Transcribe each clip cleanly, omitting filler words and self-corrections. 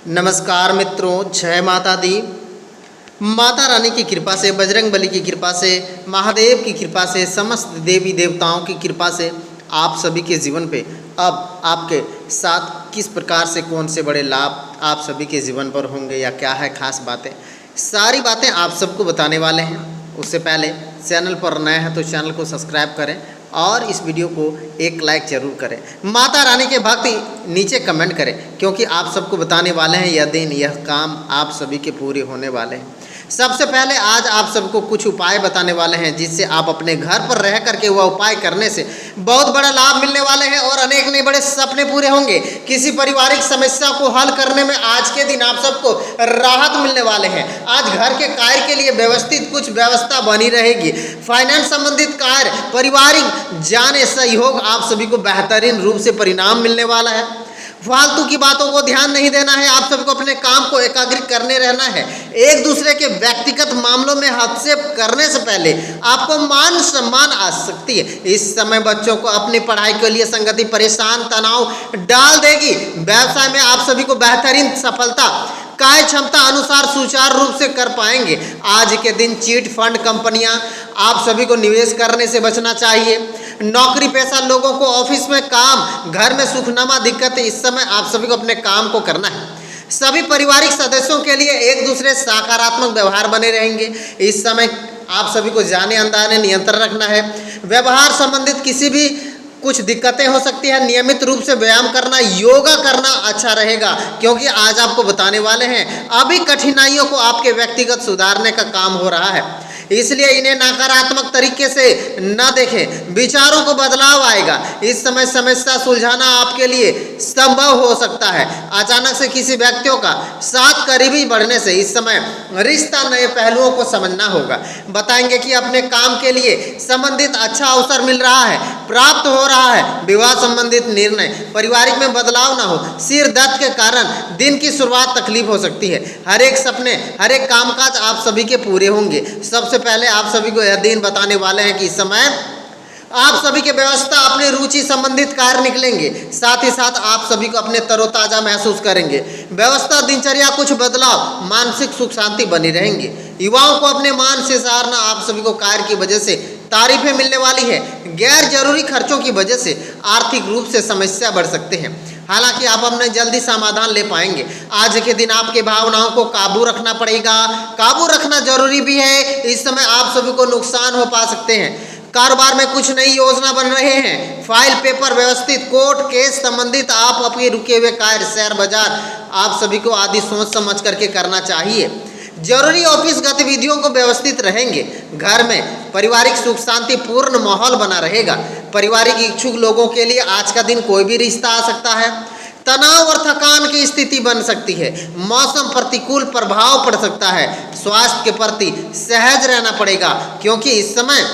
नमस्कार मित्रों, जय माता दी। माता रानी की कृपा से, बजरंग बली की कृपा से, महादेव की कृपा से, समस्त देवी देवताओं की कृपा से आप सभी के जीवन पे अब आपके साथ किस प्रकार से कौन से बड़े लाभ आप सभी के जीवन पर होंगे या क्या है खास बातें, सारी बातें आप सबको बताने वाले हैं। उससे पहले चैनल पर नए हैं तो चैनल को सब्सक्राइब करें और इस वीडियो को एक लाइक जरूर करें। माता रानी के भक्त नीचे कमेंट करें, क्योंकि आप सबको बताने वाले हैं यह दिन, यह काम आप सभी के पूरे होने वाले हैं। सबसे पहले आज आप सबको कुछ उपाय बताने वाले हैं, जिससे आप अपने घर पर रह करके वह उपाय करने से बहुत बड़ा लाभ मिलने वाले हैं और अनेक नए बड़े सपने पूरे होंगे। किसी पारिवारिक समस्या को हल करने में आज के दिन आप सबको राहत मिलने वाले हैं। आज घर के कार्य के लिए व्यवस्थित कुछ व्यवस्था बनी रहेगी। फाइनेंस संबंधित कार्य, पारिवारिक जाने सहयोग आप सभी को बेहतरीन रूप से परिणाम मिलने वाला है। फालतू की बातों को ध्यान नहीं देना है, आप सबको अपने काम को एकाग्र करने रहना है। एक दूसरे के व्यक्तिगत मामलों में हस्तक्षेप करने से पहले आपको मान सम्मान आ सकती है। इस समय बच्चों को अपनी पढ़ाई के लिए संगति परेशान तनाव डाल देगी। व्यवसाय में आप सभी को बेहतरीन सफलता कार्य क्षमता अनुसार सुचारू रूप से कर पाएंगे। आज के दिन चीट फंड कंपनियां आप सभी को निवेश करने से बचना चाहिए। नौकरी पेशा लोगों को ऑफिस में काम, घर में सुखनामा दिक्कत, इस समय आप सभी को अपने काम को करना है। सभी पारिवारिक सदस्यों के लिए एक दूसरे सकारात्मक व्यवहार बने रहेंगे। इस समय आप सभी को जाने अनजाने नियंत्रण रखना है। व्यवहार संबंधित किसी भी कुछ दिक्कतें हो सकती है। नियमित रूप से व्यायाम करना, योगा करना अच्छा रहेगा, क्योंकि आज आपको बताने वाले हैं अभी कठिनाइयों को आपके व्यक्तिगत सुधारने का काम हो रहा है, इसलिए इन्हें नकारात्मक तरीके से न देखें। विचारों को बदलाव आएगा। इस समय समस्या सुलझाना आपके लिए संभव हो सकता है। अचानक से किसी व्यक्तियों का साथ करीबी बढ़ने से इस समय रिश्ता नए पहलुओं को समझना होगा। बताएंगे कि अपने काम के लिए संबंधित अच्छा अवसर मिल रहा है, प्राप्त हो रहा है। विवाह संबंधित निर्णय, पारिवारिक में बदलाव ना हो। सिर दर्द के कारण दिन की शुरुआत तकलीफ हो सकती है। हर एक सपने, हर एक कामकाज आप सभी के पूरे होंगे। सबसे पहले आप सभी को यह दिन बताने वाले हैं कि इस समय आप सभी के व्यवस्था अपनी रुचि संबंधित कार्य निकलेंगे। साथ ही साथ आप सभी को अपने तरोताजा महसूस करेंगे। व्यवस्था दिनचर्या कुछ बदलाव, मानसिक सुख शांति बनी रहेंगी। युवाओं को अपने मान से सहारना, आप सभी को कार्य की वजह से तारीफें मिलने वाली है। गैर जरूरी खर्चों की वजह से आर्थिक रूप से समस्या बढ़ सकते हैं, हालांकि आप अपने जल्दी समाधान ले पाएंगे। आज के दिन आपके भावनाओं को काबू रखना पड़ेगा, काबू रखना जरूरी भी है। इस समय आप सभी को नुकसान हो पा सकते हैं। कारोबार में कुछ नई योजना बन रहे हैं। फाइल पेपर व्यवस्थित, कोर्ट केस संबंधित आप अपने रुके हुए कार्य, शेयर बाजार आप सभी को आदि सोच समझ करके करना चाहिए। जरूरी ऑफिस गतिविधियों को व्यवस्थित रहेंगे। घर में पारिवारिक सुख शांति पूर्ण माहौल बना रहेगा। पारिवारिक इच्छुक लोगों के लिए आज का दिन कोई भी रिश्ता आ सकता है। तनाव और थकान की स्थिति बन सकती है। मौसम प्रतिकूल प्रभाव पड़ सकता है। स्वास्थ्य के प्रति सहज रहना पड़ेगा, क्योंकि इस समय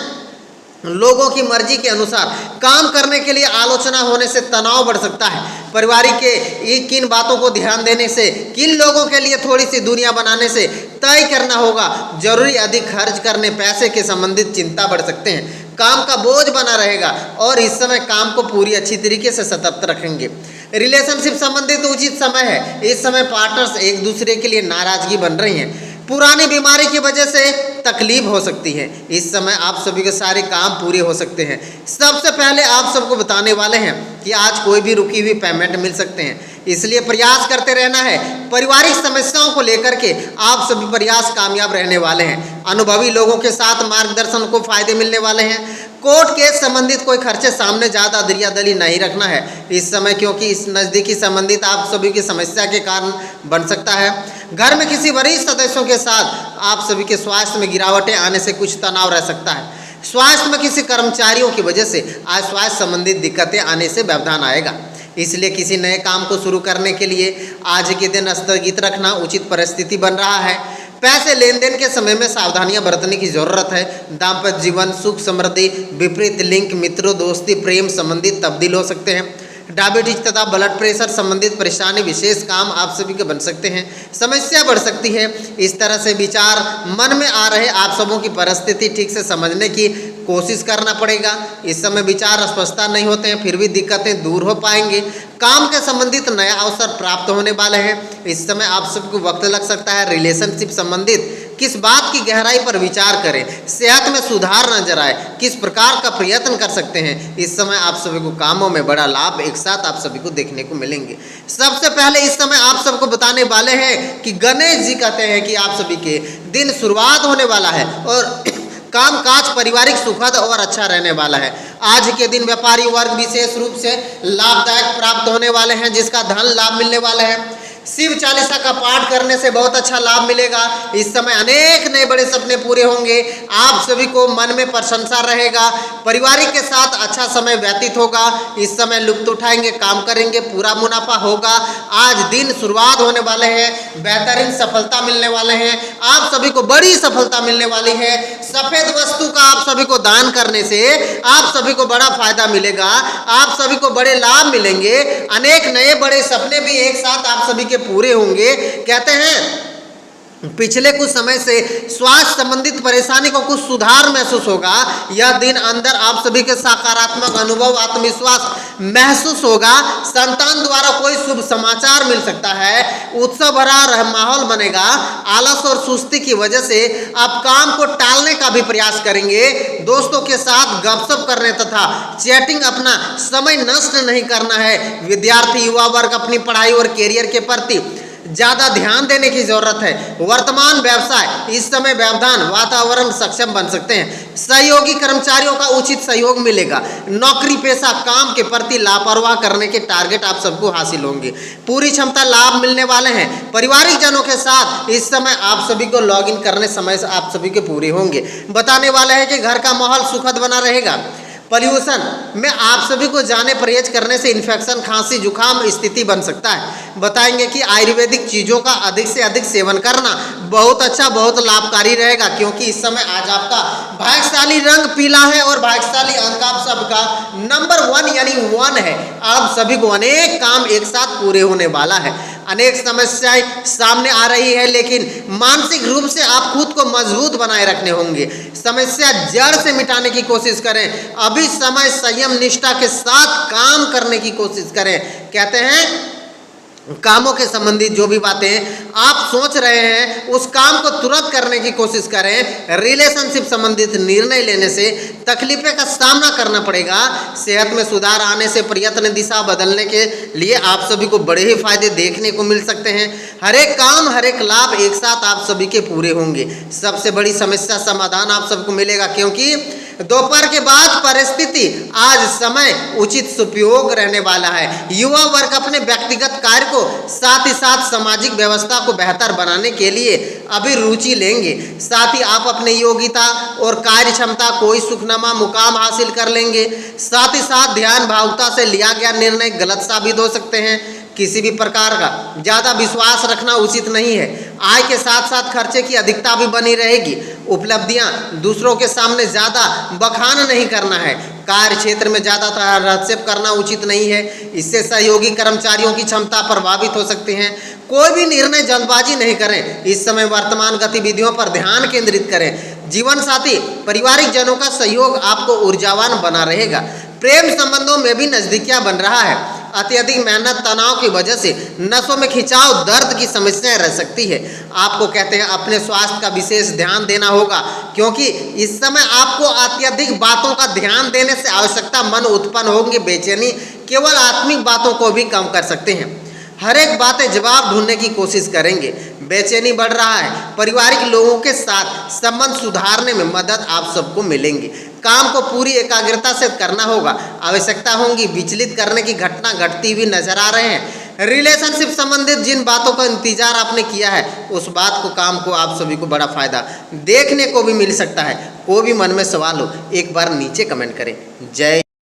लोगों की मर्जी के अनुसार काम करने के लिए आलोचना होने से तनाव बढ़ सकता है। पारिवारिक के किन बातों को ध्यान देने से, किन लोगों के लिए थोड़ी सी दूरियां बनाने से तय करना होगा। जरूरी अधिक खर्च करने, पैसे के संबंधित चिंता बढ़ सकते हैं। काम का बोझ बना रहेगा और इस समय काम को पूरी अच्छी तरीके से सतर्क रखेंगे। रिलेशनशिप संबंधित उचित समय है। इस समय पार्टनर्स एक दूसरे के लिए नाराजगी बन रही है। पुरानी बीमारी की वजह से तकलीफ हो सकती है। इस समय आप सभी के सारे काम पूरे हो सकते हैं। सबसे पहले आप सबको बताने वाले हैं कि आज कोई भी रुकी हुई पेमेंट मिल सकते हैं, इसलिए प्रयास करते रहना है। पारिवारिक समस्याओं को लेकर के आप सभी प्रयास कामयाब रहने वाले हैं। अनुभवी लोगों के साथ मार्गदर्शन को फायदे मिलने वाले हैं। कोर्ट केस संबंधित कोई खर्चे सामने ज़्यादा दरियादली नहीं रखना है इस समय, क्योंकि इस नज़दीकी संबंधित आप सभी की समस्या के कारण बन सकता है। घर में किसी वरिष्ठ सदस्यों के साथ आप सभी के स्वास्थ्य में गिरावटें आने से कुछ तनाव रह सकता है। स्वास्थ्य में किसी कर्मचारियों की वजह से आज स्वास्थ्य संबंधित दिक्कतें आने से व्यवधान आएगा, इसलिए किसी नए काम को शुरू करने के लिए आज के दिन स्थगित रखना उचित परिस्थिति बन रहा है। पैसे लेन देन के समय में सावधानियां बरतने की जरूरत है। दाम्पत्य जीवन सुख समृद्धि, विपरीत लिंक, मित्रों दोस्ती प्रेम संबंधित तब्दील हो सकते हैं। डायबिटीज तथा ब्लड प्रेशर संबंधित परेशानी विशेष काम आप सभी के बन सकते हैं। समस्या बढ़ सकती है। इस तरह से विचार मन में आ रहे आप सबों की परिस्थिति ठीक से समझने की कोशिश करना पड़ेगा। इस समय विचार स्पष्टता नहीं होते हैं, फिर भी दिक्कतें दूर हो पाएंगे। काम के संबंधित नया अवसर प्राप्त होने वाले हैं। इस समय आप सबको वक्त लग सकता है। रिलेशनशिप संबंधित किस बात की गहराई पर विचार करें, सेहत में सुधार नजर आए, किस प्रकार का प्रयत्न कर सकते हैं। इस समय आप सभी को कामों में बड़ा लाभ एक साथ आप सभी को देखने को मिलेंगे। सबसे पहले इस समय आप सबको बताने वाले हैं कि गणेश जी कहते हैं कि आप सभी के दिन शुरुआत होने वाला है और कामकाज पारिवारिक सुखद और अच्छा रहने वाला है। आज के दिन व्यापारी वर्ग विशेष रूप से लाभदायक प्राप्त होने वाले हैं, जिसका धन लाभ मिलने वाला है। शिव चालीसा का पाठ करने से बहुत अच्छा लाभ मिलेगा। इस समय अनेक नए बड़े सपने पूरे होंगे। आप सभी को मन में प्रशंसा रहेगा। पारिवारिक के साथ अच्छा समय व्यतीत होगा। इस समय लुत्फ उठाएंगे, काम करेंगे, पूरा मुनाफा होगा। आज दिन शुरुआत होने वाले हैं, बेहतरीन सफलता मिलने वाले हैं। आप सभी को बड़ी सफलता मिलने वाली है। सफेद वस्तु का आप सभी को दान करने से आप सभी को बड़ा फायदा मिलेगा। आप सभी को बड़े लाभ मिलेंगे। अनेक नए बड़े सपने भी एक साथ आप सभी के पूरे होंगे। कहते हैं पिछले कुछ समय से स्वास्थ्य संबंधित परेशानी को कुछ सुधार महसूस होगा। यह दिन अंदर आप सभी के सकारात्मक अनुभव, आत्मविश्वास महसूस होगा। संतान द्वारा कोई शुभ समाचार मिल सकता है। उत्सव भरा माहौल बनेगा। आलस और सुस्ती की वजह से आप काम को टालने का भी प्रयास करेंगे। दोस्तों के साथ गपशप करने तथा चैटिंग अपना समय नष्ट नहीं करना है। विद्यार्थी युवा वर्ग अपनी पढ़ाई और कैरियर के प्रति ज़्यादा ध्यान देने की जरूरत है। वर्तमान व्यवसाय इस समय व्यवधान वातावरण सक्षम बन सकते हैं। सहयोगी कर्मचारियों का उचित सहयोग मिलेगा। नौकरी पेशा काम के प्रति लापरवाह करने के टारगेट आप सबको हासिल होंगे। पूरी क्षमता लाभ मिलने वाले हैं। पारिवारिक जनों के साथ इस समय आप सभी को लॉगिन करने समय से आप सभी के पूरे होंगे। बताने वाले हैं कि घर का माहौल सुखद बना रहेगा। पॉल्यूशन में आप सभी को जाने परहेज करने से इन्फेक्शन, खांसी, जुकाम स्थिति बन सकता है। बताएंगे कि आयुर्वेदिक चीज़ों का अधिक से अधिक सेवन करना बहुत अच्छा, बहुत लाभकारी रहेगा, क्योंकि इस समय आज आपका भाग्यशाली रंग पीला है और भाग्यशाली अंक आप सबका नंबर 1 यानी 1 है। आप सभी को अनेक काम एक साथ पूरे होने वाला है। अनेक समस्याएं सामने आ रही है, लेकिन मानसिक रूप से आप खुद को मजबूत बनाए रखने होंगे। समस्या जड़ से मिटाने की कोशिश करें। अभी समय संयम निष्ठा के साथ काम करने की कोशिश करें। कहते हैं कामों के संबंधित जो भी बातें आप सोच रहे हैं उस काम को तुरंत करने की कोशिश करें। रिलेशनशिप संबंधित निर्णय लेने से तकलीफें का सामना करना पड़ेगा। सेहत में सुधार आने से प्रयत्न दिशा बदलने के लिए आप सभी को बड़े ही फायदे देखने को मिल सकते हैं। हर एक काम, हर एक लाभ एक साथ आप सभी के पूरे होंगे। सबसे बड़ी समस्या समाधान आप सबको मिलेगा, क्योंकि दोपहर के बाद परिस्थिति आज समय उचित उपयोग रहने वाला है। युवा वर्ग अपने व्यक्तिगत कार्य को साथ ही साथ सामाजिक व्यवस्था को बेहतर बनाने के लिए अभी रुचि लेंगे। साथ ही आप अपने योग्यता और कार्य क्षमता कोई सुखनामा मुकाम हासिल कर लेंगे। साथ ही साथ ध्यान भावुकता से लिया गया निर्णय गलत साबित हो सकते हैं। किसी भी प्रकार का ज़्यादा विश्वास रखना उचित नहीं है। आय के साथ साथ खर्चे की अधिकता भी बनी रहेगी। उपलब्धियां दूसरों के सामने ज़्यादा बखान नहीं करना है। कार्य क्षेत्र में ज़्यादा हस्तक्षेप करना उचित नहीं है। इससे सहयोगी कर्मचारियों की क्षमता प्रभावित हो सकती हैं। कोई भी निर्णय जल्दबाजी नहीं करें। इस समय वर्तमान गतिविधियों पर ध्यान केंद्रित करें। जीवन साथी, पारिवारिक जनों का सहयोग आपको ऊर्जावान बना रहेगा। प्रेम संबंधों में भी नजदीकियां बन रहा है। अत्यधिक मेहनत, तनाव की वजह से नसों में खिंचाव, दर्द की समस्याएं रह सकती है। आपको कहते हैं अपने स्वास्थ्य का विशेष ध्यान देना होगा, क्योंकि इस समय आपको अत्यधिक बातों का ध्यान देने से आवश्यकता मन उत्पन्न होंगी। बेचैनी केवल आत्मिक बातों को भी कम कर सकते हैं। हर एक बातें जवाब ढूंढने की कोशिश करेंगे। बेचैनी बढ़ रहा है। पारिवारिक लोगों के साथ संबंध सुधारने में मदद आप सबको मिलेंगी। काम को पूरी एकाग्रता से करना होगा। आवश्यकता होगी विचलित करने की घटना घटती हुई नजर आ रहे हैं। रिलेशनशिप संबंधित जिन बातों का इंतजार आपने किया है उस बात को, काम को आप सभी को बड़ा फायदा देखने को भी मिल सकता है। कोई भी मन में सवाल हो एक बार नीचे कमेंट करें। जय